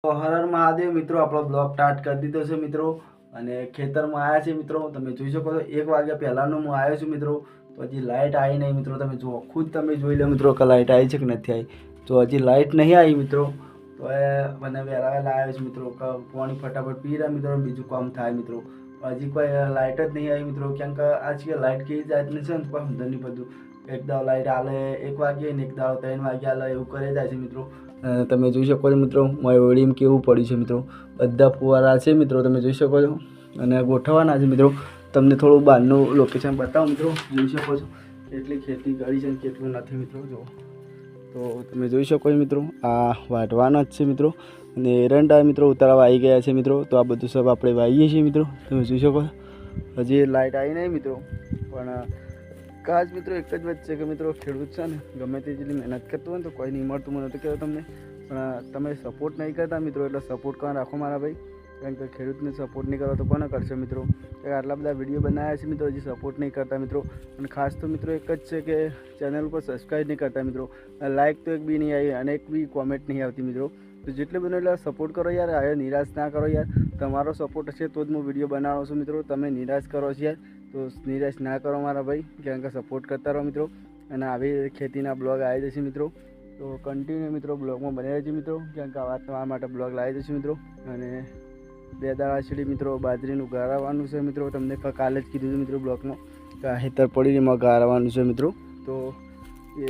તો હર હર મહાદેવ મિત્રો, આપણો બ્લોગ સ્ટાર્ટ કરી દીધો છે મિત્રો. અને ખેતરમાં આવ્યા છે મિત્રો. તમે જોઈ શકો છો 1 વાગ્યા પહેલાંનો હું આવ્યો છું મિત્રો. તો હજી લાઇટ આવી નહીં મિત્રો. તમે જુઓ, ખુદ તમે જોઈ લો મિત્રો કે લાઇટ આવી છે કે નથી આવી. તો હજી લાઇટ નહીં આવી મિત્રો. તો એ મને વહેલા આવ્યો છું મિત્રો કે પાણી ફટાફટ પી રહ્યા મિત્રો, બીજું કામ થાય મિત્રો. હજી કોઈ લાઇટ જ નહીં આવી મિત્રો. કેમ કે આજકાલ લાઇટ કેવી જાતની છે ને કોઈ સમજ નહીં પડતું. એક દાવ લાઇટ આલે 1 વાગ્યે ને એક દાવ 3 વાગ્યે આલે, એવું કરે જાય છે મિત્રો. તમે જોઈ શકો છો મિત્રો, મારી ઓળીમાં કેવું પડ્યું છે મિત્રો. બધા ફુવારા છે મિત્રો, તમે જોઈ શકો છો. અને ગોઠવવાના છે મિત્રો. તમને થોડું બહારનું લોકેશન બતાવો મિત્રો. જોઈ શકો છો કેટલી ખેતી કરી છે ને કેટલું નથી મિત્રો. જો તો તમે જોઈ શકો છો મિત્રો, આ વાઢવાના જ છે મિત્રો. અને એરંડા મિત્રો ઉતારવા આવી ગયા છે મિત્રો. તો આ બધું સબ આપણે વાવીએ છીએ મિત્રો. તમે જોઈ શકો છો. હજી લાઇટ આવી નહીં મિત્રો. પણ કાજ મિત્રો એક જ વાત છે કે મિત્રો, ખેડૂત છે ને ગમે તે જેટલી મહેનત કરતો હોય ને તો કોઈ નહીં મળતું. મને તો કહેવાય તમને, પણ તમે સપોર્ટ નહીં કરતા મિત્રો. એટલે સપોર્ટ કરવા રાખો મારા ભાઈ. કારણ કે ખેડૂતને સપોર્ટ નહીં કરો તો કોને કરશે મિત્રો. આટલા બધા વિડીયો બનાવ્યા છે મિત્રો, હજી સપોર્ટ નહીં કરતા મિત્રો. અને ખાસ તો મિત્રો એક જ છે કે ચેનલ ઉપર સબસ્ક્રાઈબ નહીં કરતા મિત્રો. લાઇક તો એક બી નહીં આવી અને એક બી કોમેન્ટ નહીં આવતી મિત્રો. તો જેટલું બને એટલે સપોર્ટ કરો યાર. હવે નિરાશ ના કરો યાર. તમારો સપોર્ટ હશે તો જ હું વિડીયો બનાવું છું મિત્રો. તમે નિરાશ કરો છો યાર, તો નિરાશ ના કરો મારા ભાઈ. કારણ કે સપોર્ટ કરતા રહો મિત્રો. અને આવી ખેતીના બ્લોગ આવી જશે મિત્રો. તો કન્ટિન્યુ મિત્રો બ્લોગમાં બની રહેજો મિત્રો. કારણ કે આવા તમારા માટે બ્લોગ લાવી જશે મિત્રો. અને 2 દાડા સુધી મિત્રો બાજરીનું ગાળવાનું છે મિત્રો. તમને કાલે જ કીધું હતું મિત્રો બ્લોગમાં કે હેતર પડી એમાં ગાળવાનું છે મિત્રો. તો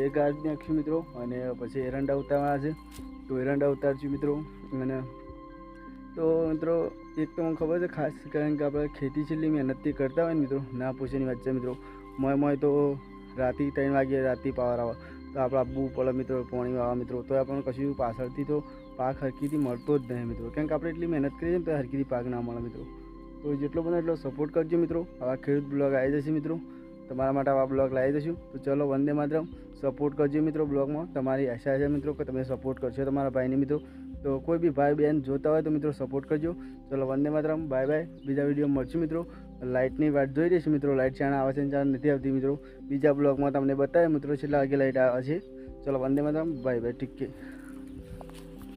એ ગાળી નાખશું મિત્રો. અને પછી એરંડા ઉતારવાના છે, તો એરંડા ઉતારશું મિત્રો. અને તો મિત્રો એક તો મને ખબર છે ખાસ, કારણ કે આપણે ખેતી છેલ્લી મહેનતથી કરતા હોય ને મિત્રો, ના પૂછેની વાત છે મિત્રો. મોય તો રાતે 3 વાગ્યે રાતે પાવર આવે તો આપણે આપવું પડે મિત્રો પાણી વાળવા મિત્રો. તો આપણને કશું પાછળથી તો પાક હરખીથી મળતો જ નહીં મિત્રો. કારણ કે આપણે એટલી મહેનત કરીએ ને તો હરખીથી પાક ના મળે મિત્રો. તો જેટલો બને એટલો સપોર્ટ કરજો મિત્રો. આવા ખેડૂત બ્લોગ આવી જશે મિત્રો. તમારા માટે આવા બ્લોગ લાવી દઈશું. તો ચલો, વંદે માતરમ. સપોર્ટ કરજો મિત્રો બ્લોગમાં. તમારી આશા છે મિત્રો કે તમે સપોર્ટ કરશો તમારા ભાઈને મિત્રો. તો કોઈ બી ભાઈ બહેન જોતા હોય તો મિત્રો સપોર્ટ કરજો. ચલો, વંદે માતરમ. Bye bye. બીજા વિડીયો મળશું મિત્રો. લાઇટની વાટ જોઈ રહીશું મિત્રો. લાઇટ ચાણ આવે છે ચાણ નથી આવતી મિત્રો. બીજા બ્લોગમાં તમને બતાવે મિત્રો છેલ્લા વાગે લાઇટ આવે છે. ચલો, વંદે માતરમ. Bye by. ઠીક છે.